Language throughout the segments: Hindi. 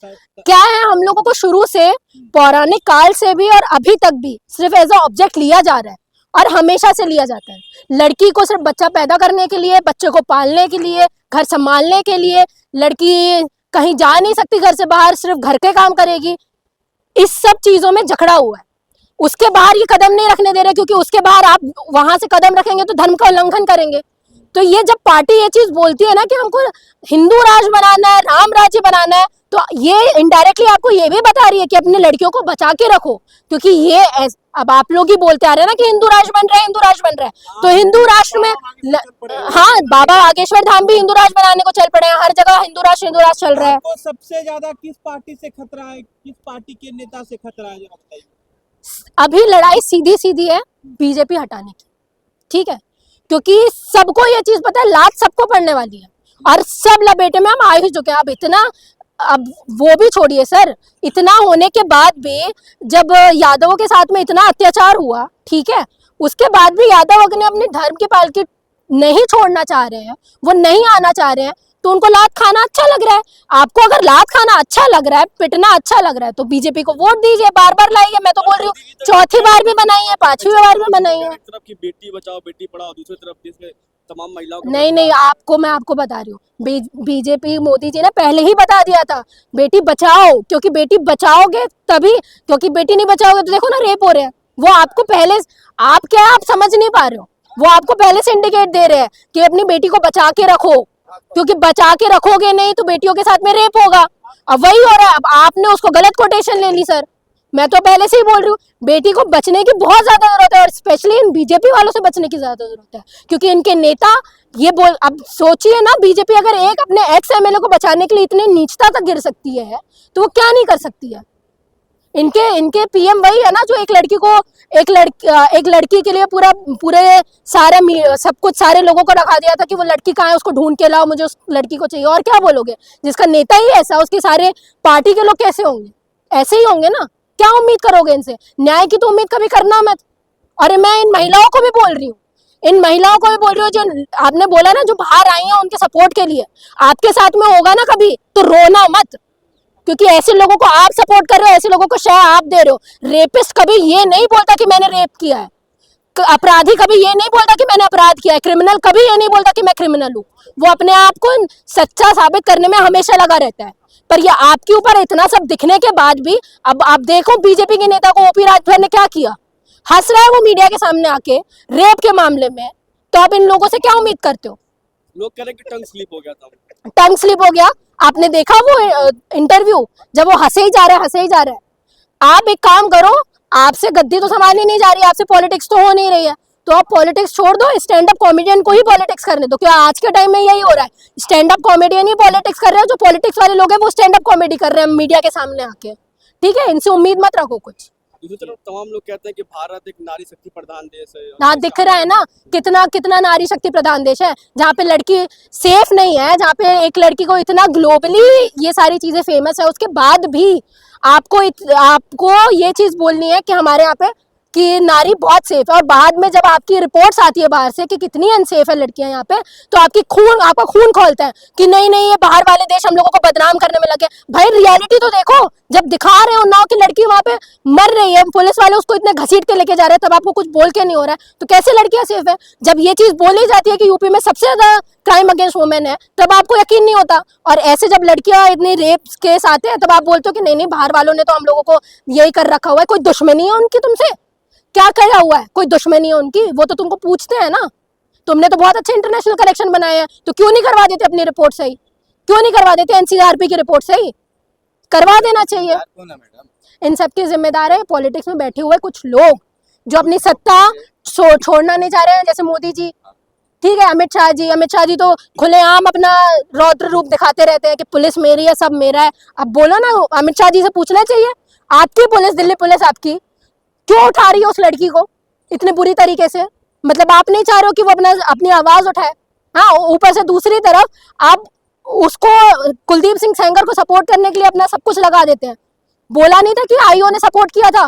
क्या है, हम लोगों को शुरू से पौराणिक काल से भी और अभी तक भी सिर्फ एज अ ऑब्जेक्ट लिया जा रहा है और हमेशा से लिया जाता है। लड़की को सिर्फ बच्चा पैदा करने के लिए, बच्चे को पालने के लिए, घर संभालने के लिए, लड़की कहीं जा नहीं सकती घर से बाहर, सिर्फ घर के काम करेगी। इस सब चीजों में जकड़ा हुआ है। उसके बाहर ये कदम नहीं रखने दे रहे, क्योंकि उसके बाहर आप वहां से कदम रखेंगे तो धर्म का उल्लंघन करेंगे। तो ये जब पार्टी ये चीज बोलती है ना कि हमको हिंदू राष्ट्र बनाना है, राम राज्य बनाना है, तो ये इनडायरेक्टली आपको ये भी बता रही है कि अपनी लड़कियों को बचा के रखो। क्योंकि ये अब आप लोग ही बोलते आ रहे हैं ना कि हिंदू राष्ट्र बन रहा है, हिंदू राष्ट्र बन रहा है, तो हिंदू राष्ट्र में हाँ, बाबा बागेश्वर धाम भी हिंदू राष्ट्र बनाने को चल पड़े हैं। हर जगह हिंदू राष्ट्र चल रहा है। तो सबसे ज्यादा किस पार्टी से खतरा है, किस पार्टी के नेता से खतरा है, जरा बताइए। अभी लड़ाई सीधी सीधी है बीजेपी हटाने की, ठीक है, क्योंकि सबको ये चीज पता है, लात सबको पड़ने वाली है और सब लपेटे में हम आ ही चुके हैं। अब इतना, अब वो भी छोड़िए सर, इतना होने के बाद भी जब यादवों के साथ में इतना अत्याचार हुआ, ठीक है, उसके बाद भी यादव अगर अपने धर्म की पालकी नहीं छोड़ना चाह रहे हैं, वो नहीं आना चाह रहे हैं, तो उनको लात खाना अच्छा लग रहा है। आपको अगर लात खाना अच्छा लग रहा है, पिटना अच्छा लग रहा है, तो बीजेपी को वोट दीजिए, बार बार लाइए। मैं तो बोल रही हूँ, चौथी बार भी बनाई है, पांचवी बार भी बनाई है। एक तरफ की बेटी बचाओ बेटी पढ़ाओ, दूसरी तरफ देश में तमाम महिलाओं को नहीं, मैं आपको बता रही हूँ, बीजेपी मोदी जी ने पहले ही बता दिया था बेटी बचाओ, क्योंकि बेटी बचाओगे तभी, क्योंकि बेटी नहीं बचाओगे तो देखो ना रेप हो रहे हैं। वो आपको पहले, आप क्या आप समझ नहीं पा रहे हो, वो आपको पहले से इंडिकेट दे रहे हैं कि अपनी बेटी को बचा के रखो, क्योंकि बचा के रखोगे नहीं तो बेटियों के साथ में रेप होगा। अब वही हो रहा है। अब आपने उसको गलत कोटेशन ले ली सर। मैं तो पहले से ही बोल रही हूँ, बेटी को बचने की बहुत ज्यादा जरूरत है, और स्पेशली इन बीजेपी वालों से बचने की ज्यादा जरूरत है, क्योंकि इनके नेता ये बोल, अब सोचिए ना, बीजेपी अगर एक अपने एक्स एमएलए को बचाने के लिए इतनी नीचता तक गिर सकती है, तो वो क्या नहीं कर सकती है। इनके पीएम वही है ना जो एक लड़की को, एक लड़की के लिए पूरे सारे सब कुछ सारे लोगों को रखा दिया था कि वो लड़की कहाँ है, उसको ढूंढ के लाओ, मुझे उस लड़की को चाहिए। और क्या बोलोगे, जिसका नेता ही ऐसा, उसके सारे पार्टी के लोग कैसे होंगे? ऐसे ही होंगे ना। क्या उम्मीद करोगे इनसे? न्याय की तो उम्मीद कभी करना मत। अरे मैं इन महिलाओं को भी बोल रही हूँ, जो आपने बोला ना, जो बाहर आई हैं उनके सपोर्ट के लिए, आपके साथ में होगा ना कभी तो रोना मत, क्योंकि ऐसे लोगों को आप सपोर्ट कर रहे हो, ऐसे लोगों को शय आप दे रहे हो। रेपिस्ट कभी ये नहीं बोलता कि मैंने रेप किया है, अपराधी कभी ये नहीं बोलता कि मैंने अपराध किया है, क्रिमिनल कभी ये नहीं बोलता कि मैं क्रिमिनल हूँ। वो अपने आप को सच्चा साबित करने में हमेशा लगा रहता है। पर ये आपके ऊपर इतना सब दिखने के बाद भी, अब आप देखो बीजेपी के नेता को ओपी राजभर ने क्या किया, हंस रहा है वो मीडिया के सामने आके रेप के मामले में। तो आप इन लोगों से क्या उम्मीद करते हो? लोग कह रहे हैं कि टंग स्लिप हो गया था। टंग स्लिप हो गया? आपने देखा वो इंटरव्यू, जब वो हंसे ही जा रहा है। आप एक काम करो, आपसे गद्दी तो संभाली नहीं जा रही, आपसे पॉलिटिक्स तो हो नहीं रही है, तो आप पॉलिटिक्स छोड़ दो, स्टैंड अप कॉमेडियन को ही पॉलिटिक्स करने दो। क्या आज के टाइम में यही हो रहा है, स्टैंड अप कॉमेडियन ही पॉलिटिक्स कर रहे हैं, जो पॉलिटिक्स वाले लोग हैं वो स्टैंड अप कॉमेडी कर रहे हैं मीडिया के सामने आके। ठीक है, इनसे उम्मीद मत रखो कुछ। दूसरी तरफ तमाम लोग कहते हैं कि भारत एक नारी शक्ति प्रधान देश है। हाँ, दिख रहा है ना कितना नारी शक्ति प्रधान देश है, जहाँ पे लड़की सेफ नहीं है, जहाँ पे एक लड़की को इतना ग्लोबली ये सारी चीजें फेमस है, उसके बाद भी आपको ये चीज बोलनी है कि हमारे यहाँ पे कि नारी बहुत सेफ है, और बाद में जब आपकी रिपोर्ट्स आती है बाहर से कि कितनी अनसेफ है लड़कियां यहाँ पे, तो आपका खून खोलता है कि नहीं ये बाहर वाले देश हम लोगों को बदनाम करने में लगे। भाई रियलिटी तो देखो, जब दिखा रहे हो उन्नाव की लड़की वहां पे मर रही है, पुलिस वाले उसको इतने घसीट के लेके जा रहे हैं, तब आपको कुछ बोल के नहीं हो रहा है, तो कैसे लड़कियां सेफ है? जब ये चीज बोली जाती है कि यूपी में सबसे ज्यादा क्राइम अगेंस्ट वुमेन है, तब आपको यकीन नहीं होता। और ऐसे जब लड़कियां इतनी रेप केस आते हैं, तब आप बोलते हो कि नहीं बाहर वालों ने तो हम लोगों को यही कर रखा हुआ है। कोई दुश्मनी है उनकी तुमसे? क्या करा हुआ है? कोई दुश्मनी है उनकी? वो तो तुमको पूछते हैं ना। तुमने तो बहुत अच्छे इंटरनेशनल कलेक्शन बनाए हैं, तो क्यों नहीं करवा देते अपनी रिपोर्ट सही? क्यों नहीं करवा देते एनसीआरपी की रिपोर्ट सही? करवा देना चाहिए। इन सब के जिम्मेदार है पॉलिटिक्स में बैठे हुए कुछ लोग, जो अपनी सत्ता छोड़ना नहीं चाह रहे हैं, जैसे मोदी जी, ठीक है, अमित शाह जी तो खुलेआम अपना रौद्र रूप दिखाते रहते हैं कि पुलिस मेरी है, सब मेरा है। अब बोलो ना, अमित शाह जी से पूछना चाहिए, आपकी पुलिस, दिल्ली पुलिस आपकी क्यों उठा रही है उस लड़की को इतने बुरी तरीके से? मतलब आप नहीं चाह रहे हो कि वो अपनी आवाज उठाए। हाँ, ऊपर से दूसरी तरफ आप उसको, कुलदीप सिंह सेंगर को सपोर्ट करने के लिए अपना सब कुछ लगा देते हैं। बोला नहीं था कि आईओ ने सपोर्ट किया था?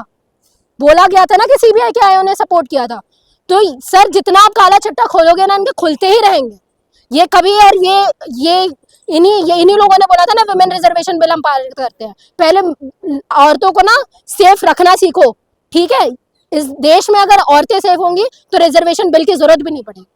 बोला गया था ना कि सीबीआई के आईओ ने सपोर्ट किया था। तो सर, जितना आप काला चट्टा खोलोगे ना, इनके खुलते ही रहेंगे। ये कभी और ये इन्हीं लोगों ने बोला था ना वुमेन रिजर्वेशन बिल हम पारित करते हैं। पहले औरतों को ना सेफ रखना सीखो, ठीक है। इस देश में अगर औरतें सेफ होंगी तो रिजर्वेशन बिल की जरूरत भी नहीं पड़ेगी।